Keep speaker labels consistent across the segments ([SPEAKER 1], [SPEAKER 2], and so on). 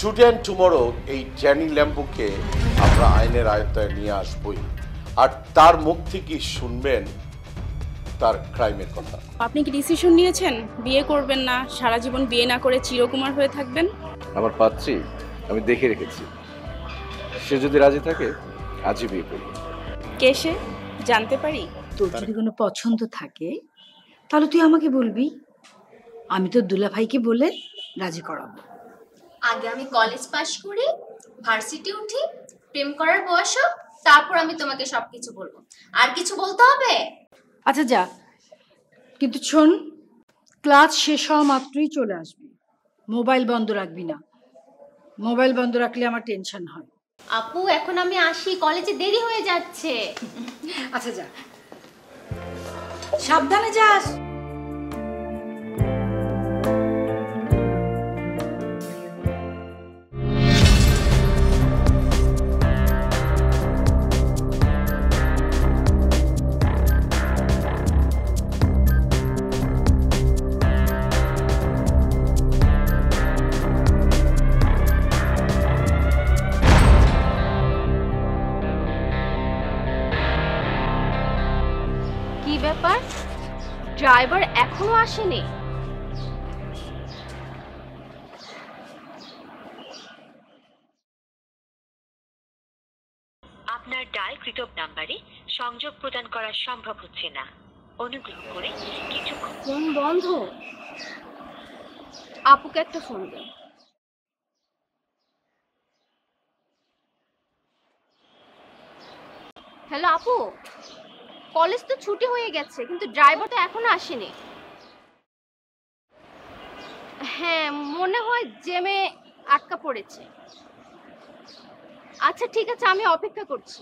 [SPEAKER 1] Today and tomorrow এই জ্যানি ল্যাম্বোকে আমরা আইনের আয়ত্তায় নিয়ে আসবই, আর তার মুখ থেকেই শুনবেন তার ক্রাইমের কথা।
[SPEAKER 2] আপনি কি ডিসিশন নিয়েছেন বিয়ে করবেন না, সারা জীবন বিয়ে না করে চিরকুমার হয়ে থাকবেন?
[SPEAKER 3] আমার পাত্রী আমি দেখে রেখেছি, সে যদি রাজি থাকে আজই বিয়ে করি।
[SPEAKER 2] কে সে জানতে পারি?
[SPEAKER 4] তোর যদি কোনো পছন্দ থাকে তাহলে তুই আমাকে বলবি, আমি তো দুলা ভাইকে বলে রাজি করাবো।
[SPEAKER 5] আগে আমি কলেজ পাশ করি, ভার্সিটি উঠি, প্রেম করার বয়স হোক, তারপর আমি তোমাকে সবকিছু বলবো। আর কিছু বলতে হবে?
[SPEAKER 4] আচ্ছা যা, কিন্তু শোন, ক্লাস শেষ হওয়া মাত্রই চলে আসবি। মোবাইল বন্ধ রাখবি না, মোবাইল বন্ধ রাখলে আমার টেনশন হয়।
[SPEAKER 5] আপু এখন আমি আসি, কলেজে দেরি হয়ে যাচ্ছে।
[SPEAKER 4] আচ্ছা যা, সাবধানে যাস।
[SPEAKER 5] কি ব্যাপার, ড্রাইভার এখনো আসেনি?
[SPEAKER 6] আপনার ডায়ালকৃত নাম্বারে সংযোগ প্রদান করা সম্ভব হচ্ছে না, অনুগ্রহ করে কিছুক্ষণ।
[SPEAKER 5] ফোন বন্ধ। আপুকে একটা ফোন দে। হ্যালো আপু, কলেজ তো ছুটি হয়ে গেছে কিন্তু ড্রাইভার তো এখনো আসেনি। হ্যাঁ মনে হয় জ্যামে আটকা পড়েছে। আচ্ছা ঠিক আছে, আমি অপেক্ষা করছি।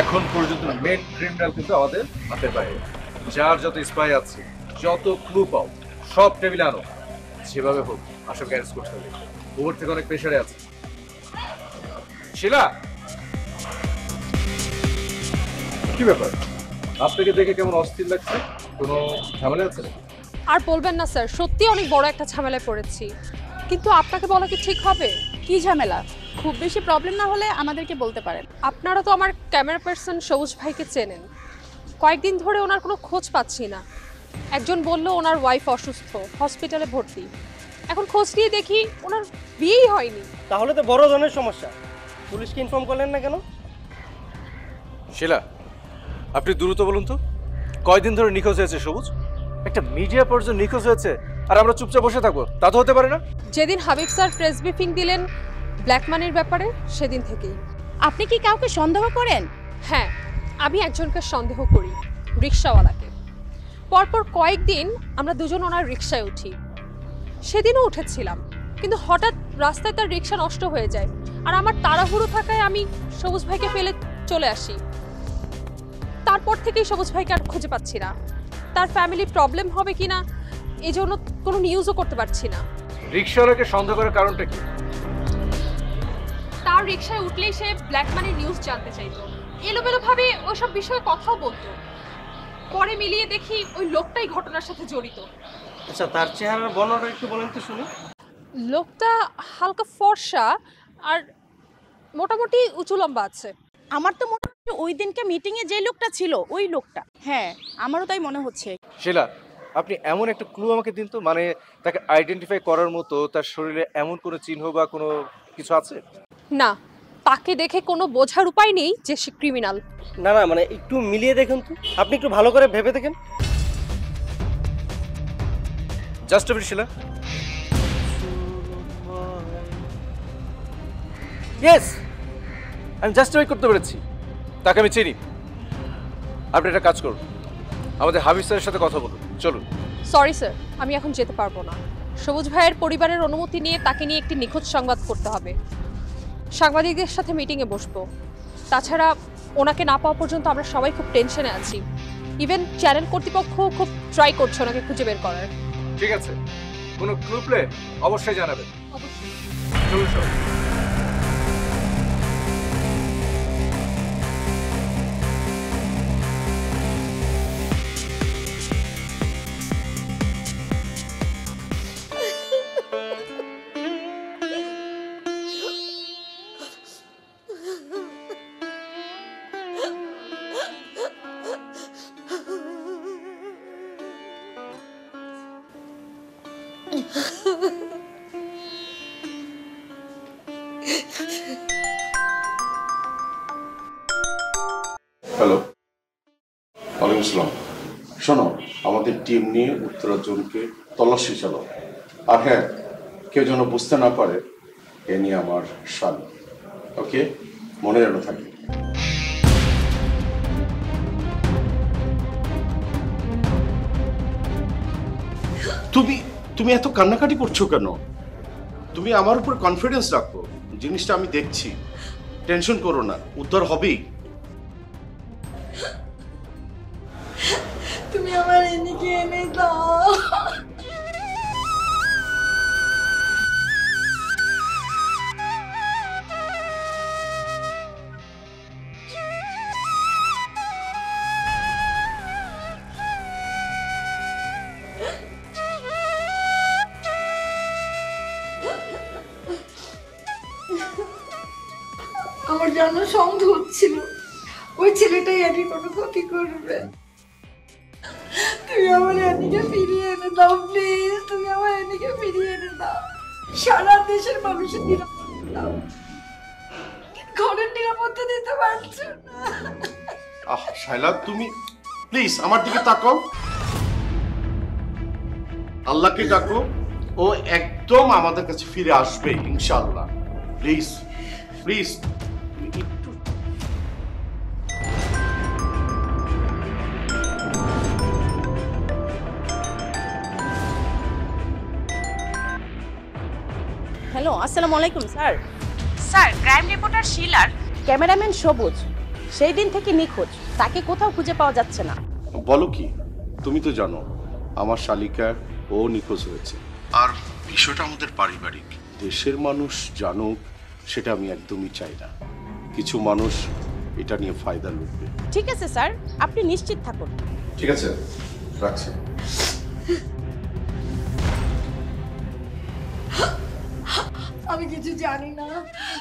[SPEAKER 3] এখন পর্যন্ত মেন ক্রিমিনাল কিন্তু আমাদের হাতের বাইরে। যার যত স্পাই আছে, যত ক্লু পাও, সব টেবিলে আনো। যেভাবে হোক আসলে অ্যারেস্ট করতে হবে। ওর থেকে অনেক প্রেশারে আছে। শিলা, কি ব্যাপার? আপনাকে দেখে কেমন অস্থির লাগছে? কোনো ঝামেলা আছে?
[SPEAKER 7] আর বলবেন না স্যার, সত্যি অনেক বড় একটা ঝামেলায় পড়েছি। কিন্তু আপনাকে বলা কি ঠিক হবে?
[SPEAKER 2] কি ঝামেলা? খুব বেশি প্রবলেম না হলে আমাদেরকে বলতে পারেন।
[SPEAKER 7] আপনারা তো আমার ক্যামেরা পার্সন সবুজ ভাইকে চেনেন। কয়েকদিন ধরে ওনার কোনো খোঁজ পাচ্ছি না। একজন বলল ওনার ওয়াইফ অসুস্থ, হসপিটালে ভর্তি। এখন খোঁজ নিয়ে দেখি ওনার বিয়েই হয়নি।
[SPEAKER 8] তাহলে তো বড় ধরনের সমস্যা। পুলিশকে ইনফর্ম করলেন না কেন?
[SPEAKER 3] শিলা, আপনি দ্রুত বলুন তো, কয়দিন ধরে নিখোঁজ হয়েছে সবুজ? একটা মিডিয়া পার্সন নিখোঁজ হয়েছে আর আমরা চুপচাপ বসে থাকবো, তা তো হতে পারে না।
[SPEAKER 7] যেদিন হাবিব স্যার প্রেস ব্রিফিং দিলেন ব্ল্যাক মানির ব্যাপারে, সেদিন থেকেই।
[SPEAKER 2] আপনি কি কাউকে সন্দেহ করেন?
[SPEAKER 7] হ্যাঁ, আমি একজনকে সন্দেহ করি, রিক্সাওয়ালাকে। পরপর কয়েকদিন আমরা দুজন ওনার রিক্সায় উঠি। সেদিনও উঠেছিলাম, কিন্তু হঠাৎ রাস্তায় তার রিক্সা নষ্ট হয়ে যায় আর আমার তাড়াহুড়ো থাকায় আমি সবুজ ভাইকে ফেলে চলে আসি। তারপর থেকেই সবুজ ভাইকে আর খুঁজে পাচ্ছি না। তার ফ্যামিলি প্রবলেম হবে কিনা এই জন্য কোনো নিউজও করতে পারছি না।
[SPEAKER 3] রিক্সাওয়ালাকে সন্দেহ করার কারণটা কি?
[SPEAKER 7] তার রিক্সায় উঠলেই সে ব্ল্যাক মানির নিউজ জানতে চাইতো, এলোমেলোভাবে ওইসব বিষয়ে কথাও বলতো। পরে মিলিয়ে দেখি ওই লোকটাই ঘটনার সাথে জড়িত।
[SPEAKER 8] আচ্ছা, তার চেহারার বর্ণনাটা একটু বলেন তো শুনি।
[SPEAKER 7] লোকটা হালকা ফর্সা আর মোটামুটি উঁচু লম্বা আছে।
[SPEAKER 9] আমার তো মনে হচ্ছে ওই দিনকে মিটিংয়ে যে লোকটা ছিল ওই লোকটা। হ্যাঁ, আমারও তাই মনে হচ্ছে।
[SPEAKER 3] শিলা, আপনি এমন একটা ক্লু আমাকে দিন তো, মানে তাকে আইডেন্টিফাই করার মতো তার শরীরে এমন কোনো চিহ্ন বা কোনো কিছু আছে?
[SPEAKER 7] না, তাকে দেখে কোনো বোঝার উপায় নেই যে সে ক্রিমিনাল।
[SPEAKER 8] না না, মানে একটু মিলিয়ে দেখুন তো, আপনি একটু ভালো করে ভেবে দেখেন।
[SPEAKER 3] Just a minute, Shila. Yes, আমি জাস্টিফাই করতে পেরেছি, তাকে আমি চিনি। আপনি একটা কাজ করুন, আমাদের হাবিব স্যারের সাথে কথা বলুন, চলুন।
[SPEAKER 7] সরি স্যার, আমি এখন যেতে পারবো না। সবুজ ভাইয়ের পরিবারের অনুমতি নিয়ে তাকে নিয়ে একটি নিখোঁজ সংবাদ করতে হবে। সাংবাদিকদের সাথে মিটিংয়ে বসবো। তাছাড়া ওনাকে না পাওয়া পর্যন্ত আমরা সবাই খুব টেনশনে আছি। ইভেন চ্যানেল কর্তৃপক্ষ খুব ট্রাই করছে ওনাকে খুঁজে বের করার।
[SPEAKER 3] ঠিক আছে, কোনো ক্লু পেলে অবশ্যই জানাবেন। চলুন সবাই।
[SPEAKER 1] হ্যালো, ওয়ালাইকুম আসসালাম। শোনো, আমাদের টিম নিয়ে উত্তরা জোনকে তল্লাশি চালাও। আর হ্যাঁ, কেউ যেন বুঝতে না পারে এ নিয়ে আমার শালি। ওকে, মনে যেন থাকে। তুমি তুমি এত কান্নাকাটি করছো কেন? তুমি আমার উপর কনফিডেন্স রাখো, জিনিসটা আমি দেখছি। টেনশন করো না, উদ্ধার হবেই।
[SPEAKER 4] তুমি আমার এদিকে এনে দাও। আমার জানো সন্দেহ হচ্ছিল ওই ছেলেটাই আগে কোনো ক্ষতি করবে। তুমি আমার এদিকে ফিরিয়ে এনে দাও প্লিজ, তুমি আমার এদিকে ফিরিয়ে এনে দাও। সারা দেশের মানুষের নিরাপত্তা দাও, ঘরের নিরাপত্তা দিতে পারছো না।
[SPEAKER 1] শাইলা, তুমি প্লিজ আমার দিকে তাকাও, আল্লাহকে ডাকো, ও একদম আমাদের কাছে ফিরে আসবে ইনশাআল্লাহ। প্লিজ প্লিজ একটু।
[SPEAKER 9] হ্যালো, আসসালামু আলাইকুম স্যার। স্যার, ক্রাইম রিপোর্টার শিলার ক্যামেরাম্যান সবুজ সেই দিন থেকে নিখোঁজ, তাকে কোথাও খুঁজে পাওয়া যাচ্ছে না।
[SPEAKER 1] বলো কি, তুমি তো জানো আমার শালিকা ও নিখোঁজ হয়েছে। আর বিষয়টা আমাদের পারিবারিক, দেশের মানুষ জানুক সেটা আমি একদমই চাই না। কিছু মানুষ এটা নিয়ে ফায়দা লুটবে।
[SPEAKER 9] ঠিক আছে স্যার, আপনি নিশ্চিত থাকুন।
[SPEAKER 1] ঠিক আছে, রাখছি।
[SPEAKER 4] আমি কিছু জানি না,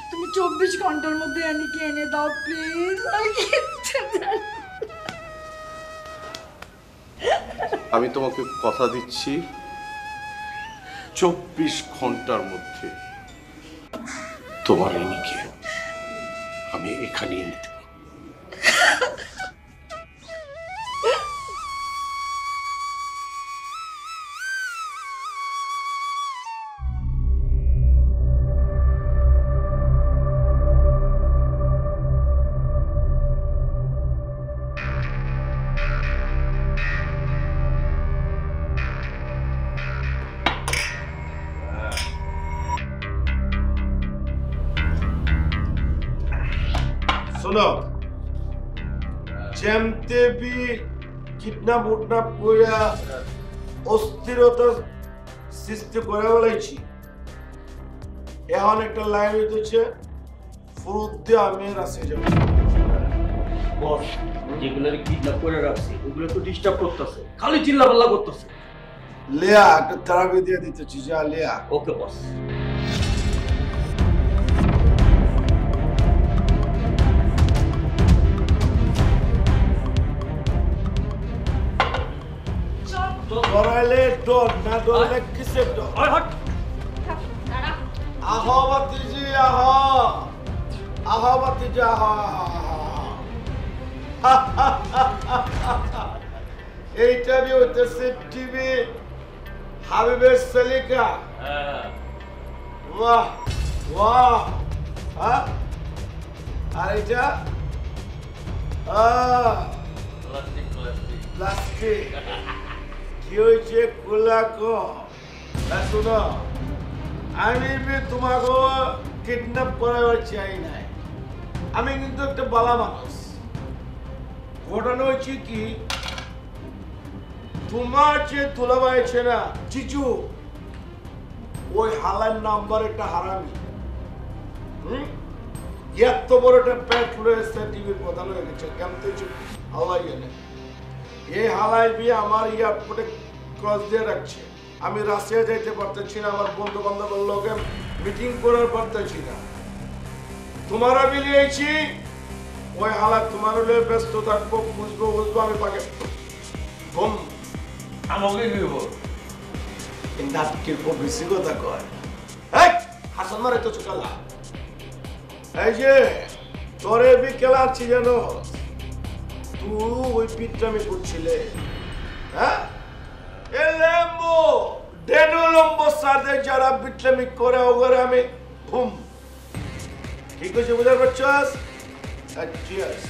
[SPEAKER 4] তুমি 24 ঘন্টার মধ্যে আনিকে এনে দাও প্লিজ। আমি কিচ্ছু জানি না।
[SPEAKER 1] আমি তোমাকে কথা দিচ্ছি 24 ঘন্টার মধ্যে তোমার এনিকে আমি এখানে এনে দেব। শোনো,
[SPEAKER 10] যেমতে বি কিডন্যাপ উডন্যাপ কইরা অস্থিরতা সৃষ্টি করে বলেছি। এখন একটা লাইন হইতেছে ফুরুত দিয়ে আমি রাশি যাব।
[SPEAKER 8] বস যেগুলো কিডন্যাপ করে রাখছি ওগুলো তো ডিস্টার্ব করতেছে, খালি চিল্লাপাল্লা করতেছে।
[SPEAKER 10] লিয়া একটা থেরাপি দিয়ে দিতেছি, যা লিয়া।
[SPEAKER 8] ওকে বস।
[SPEAKER 10] ধরাইলে ডর না ধরলে কিসের ডর? আহো বাতিজি আহো, আহো বাতিজি আহো। এইটা বি হইতেছে টিভি হাবিবের সেলিকা। বাহ বাহ। হ্যাঁ আর এটা প্লাস্টিক। কি হয়েছে খোলা কো? শুনো, আমি তোমাকে কিডন্যাপ করাবার চাই নাই। আমি কিন্তু একটা বালা মানুষ। ঘটনা হয়েছে কি, তোমার যে তুলাবাই আছে না চিচু, ওই হালার নাম্বার একটা হারামি। এত বড় একটা প্যাট রয়েছে টিভির প্রধান হয়ে গেছে, কেমন হালাই জানে। এই হালাই বিয়ে আমার এয়ারপোর্টে ক্রস দিয়ে রাখছে। আমি রাশিয়া যাইতে পারতেছি না, আমার বন্ধু বান্ধবের লোকে মিটিং করার পারতেছি না। তোমারও বিলিয়েছি, ওই হালাত তোমার হলে ব্যস্ত থাকবো, বুঝবো বুঝবো। আমি তাকে ঘুম আমাকে দিব নাটকের পর বেশি কথা কয়। হাসান মারে তো চুকালা। এই যে তোরে বি খেলাচ্ছি যেন তুই ওই পিট্টামি করছিলে। হ্যাঁ এলেম্বো ডেনুলম্বো সাথে যারা পিট্টামি করে ওগরে আমি ঘুম। ঠিক আছে, বুঝতে পারছস? চিয়ার্স।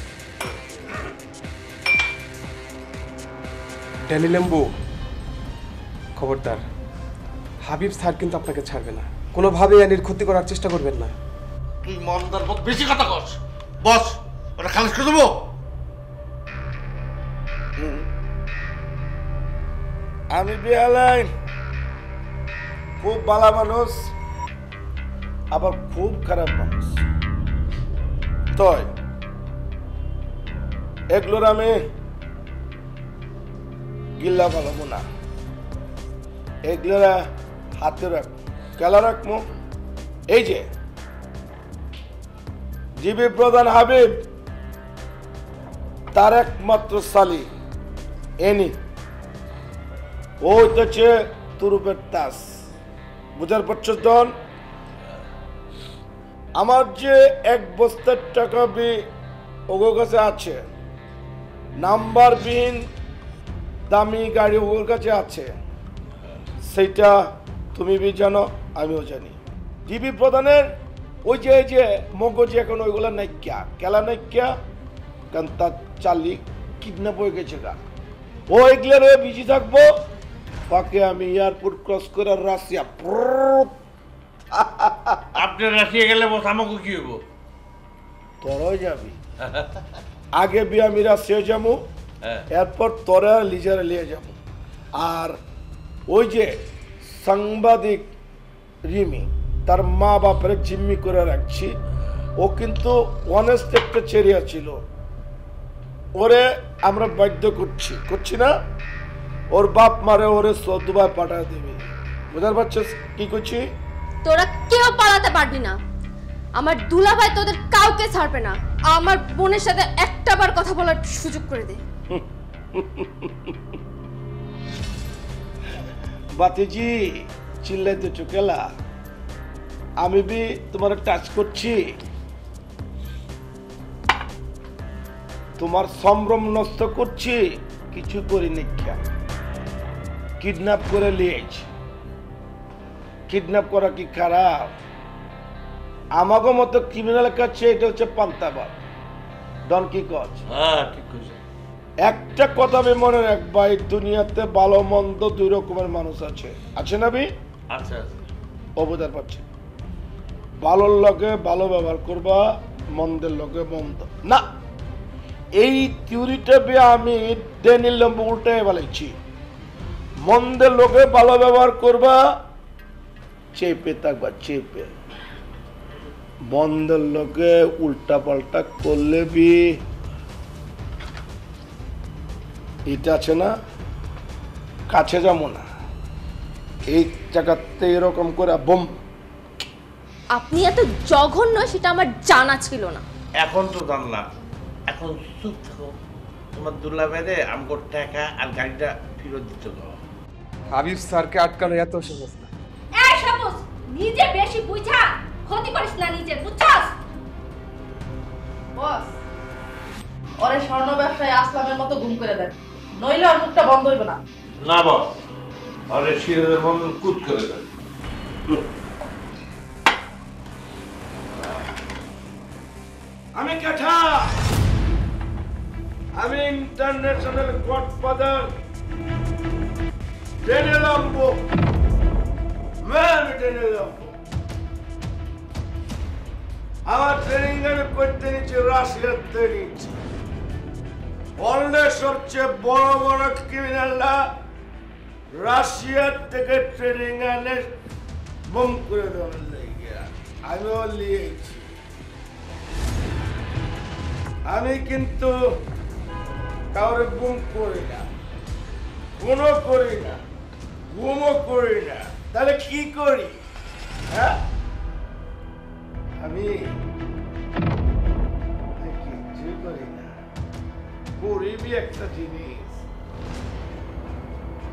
[SPEAKER 11] ড্যানি লেম্বু, খবরদার, হাবিব স্যার কিন্তু আপনাকে ছাড়বে না। কোনোভাবেই অ্যানির ক্ষতি করার চেষ্টা করবেন না।
[SPEAKER 10] তুই মন্দার মত বেশি কথা কস। বস ওটা খালাস করে দেবো। আমি বিয়ালাই খুব ভালো মানুষ, আবার খুব খারাপ মানুষ। তাই এগুলোর আমি গিল্লা পালাবো না। এগুলোরা হাতে রাখ, কেলা রাখবো। এই যে জিবি প্রধান হাবিব, তার একমাত্র সালি এনি, ও হচ্ছে তুরুপের তাস। বুঝার পারছস দন? আমার যে এক বস্তার টাকা বি ওগোর কাছে আছে, নাম্বারবিহীন দামি গাড়ি ওগোর কাছে আছে, সেইটা তুমি বি জানো, আমিও জানি। জিবি প্রধানের ওই যে মগজ এখন ওইগুলো নাইক্যা, কেলা নাইক্যা, কারণ তার চালি কিডন্যাপ হয়ে গেছে গা। ও এগুলোর হয়ে বিজি থাকবো, তাকে আমি এয়ারপোর্ট ক্রস করে রাশিয়া।
[SPEAKER 12] আপনি রাশিয়া গেলে বস আমাকে কি হইব?
[SPEAKER 10] তোরও যাবি। আগে বি আমি রাশিয়া যাবো, এরপর তোরা লিজারে নিয়ে যাবো। আর ওই যে সাংবাদিক রিমি, তার মা বাপের জিম্মি করে রাখছি। ও কিন্তু অনেস্ট একটা চেরিয়া ছিল, ওরে আমরা বাধ্য করছি না। ওর বাপ মারে ওরে দুবাই পাঠায় দেবে। বুঝতে পারছিস কি করছি?
[SPEAKER 5] তোরা কেউ পালাতে পারবি না। আমার দুলাভাই তোদের কাউকে ছাড়বে না। আমার বোনের সাথে একটাবার কথা বলার সুযোগ করে দে।
[SPEAKER 10] বাতিজি চিল্লাইতে চোখেলা, আমি বি তোমার টাচ করছি। তোমার সম্ভ্রম নষ্ট করছি, কিছু করি নি। কিডন্যাপ করে লিয়েছি। কিডন্যাপ করা কি খারাপ? আমাকে মতো ক্রিমিনাল কাছে এটা হচ্ছে পান্তাবাদ। ডন কি কচ?
[SPEAKER 12] হ্যাঁ ঠিক কইছ।
[SPEAKER 10] একটা কথা আমি মনে রাখবা, এই দুনিয়াতে ভালো মন্দ দুই রকমের মানুষ আছে, আছে না বি?
[SPEAKER 12] আচ্ছা
[SPEAKER 10] অবদান পাচ্ছে। ভালোর লগে ভালো ব্যবহার করবা, মন্দের লগে মন্দ না। এই থিওরিটা আমি ড্যানিয়েল ল্যাম্বো উল্টায় বলেছি, মন্দের লোকে ভালো ব্যবহার করবা, চেপে থাকবা, চেপে। মন্দের লোকে উল্টা পাল্টা করলে বি এটা আছে না, কাছে যাবো না, এই জায়গাতে এরকম করে বোম।
[SPEAKER 5] আপনি এত জঘন্য সেটা আমার জানা ছিল না।
[SPEAKER 12] এখন তো জানলাম, এখন চুপ থাকো। তোমার দুলা বেঁধে আমগো টাকা আর গাড়িটা ফেরত দিতে দাও।
[SPEAKER 11] হাবিব স্যারকে আটকানো এত সহজ না।
[SPEAKER 5] এই সবুজ, নিজে বেশি বুঝা ক্ষতি করিস না নিজে, বুঝছস?
[SPEAKER 9] বস, ওরে স্বর্ণ ব্যবসায় আসলামের মতো গুম করে দেন, নইলে ওর মুখটা বন্ধ হইবে না।
[SPEAKER 12] না বস, আরে সিরাজের মতন কুট করে দেন।
[SPEAKER 10] আমি কাঠা, আমি international godfather Daniel Lambo, Daniel Lambo. আমার ট্রেনিং আমি করতে নিচ্ছি রাশিয়াতে নিচ্ছি। ওয়ার্ল্ডের সবচেয়ে বড় বড় ক্রিমিনালরা রাশিয়ার থেকে ট্রেনিং আনে বম করে দেওয়ার লেগে, আমিও লিয়েছি। আমি কিন্তু কাউরে গুম করি না, খুনও করি না, গুমও করি না, তাহলে কি করি? হ্যাঁ, আমি কিছু করি না, করিবি একটা জিনিস।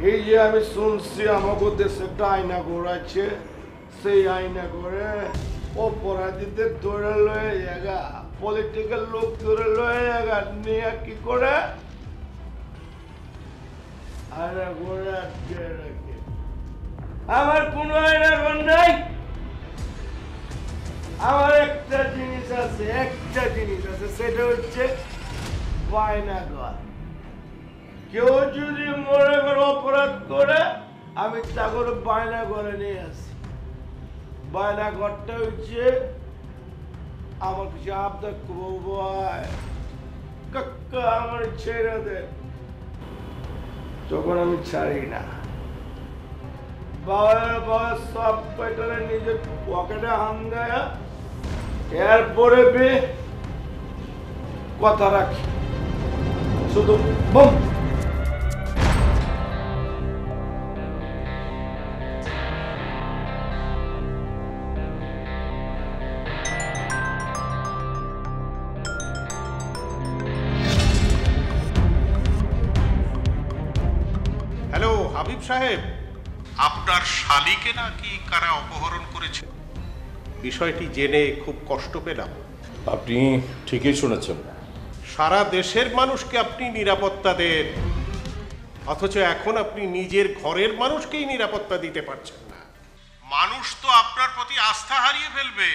[SPEAKER 10] এই যে আমি শুনছি আমাকে দেশে একটা আয়না ঘোরাচ্ছে, সেই আয়না ঘরে অপরাধীদের ধরে লয়ে জায়গা, পলিটিক্যাল লোক ধরে লয়ে জায়গা নিয়ে কি করে আয়না ঘরে আটকে রাখে। আমার কোনো আয়না ঘর নাই, আমার একটা জিনিস আছে, একটা জিনিস আছে, সেটা হচ্ছে বায়না ঘর। কেউ যদি মনে করে অপরাধ করে, আমি তাকে বায়না ঘরে নিয়ে আসি। বায়না ঘরটা হচ্ছে আমার কিছু আবদার করবো, কাকা আমার ছেড়ে দেন, তখন আমি ছাড়ি না। বাবা সব পেটারে নিজের পকেটে হান দেয়, এরপরে কথা রাখি, শুধু বম।
[SPEAKER 13] হ্যালো হাবিব সাহেব, আপনার শালিকে নাকি কারা অপহরণ করেছে, বিষয়টি জেনে খুব কষ্ট পেলাম।
[SPEAKER 1] আপনি ঠিকই শুনেছেন।
[SPEAKER 13] সারা দেশের মানুষকে আপনি নিরাপত্তা দেন, অথচ এখন আপনি নিজের ঘরের মানুষকেই নিরাপত্তা দিতে পারছেন না। মানুষ তো আপনার প্রতি আস্থা হারিয়ে ফেলবে।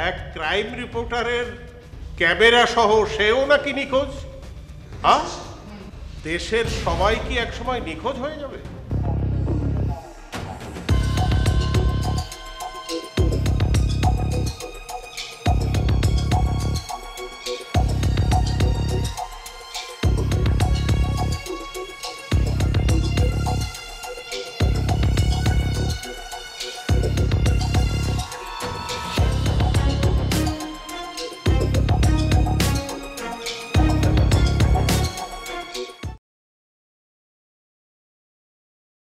[SPEAKER 13] এক ক্রাইম রিপোর্টারের ক্যামেরা সহ সেও নাকি নিখোঁজ। হ্যাঁ, দেশের সবাই কি একসময় নিখোঁজ হয়ে যাবে?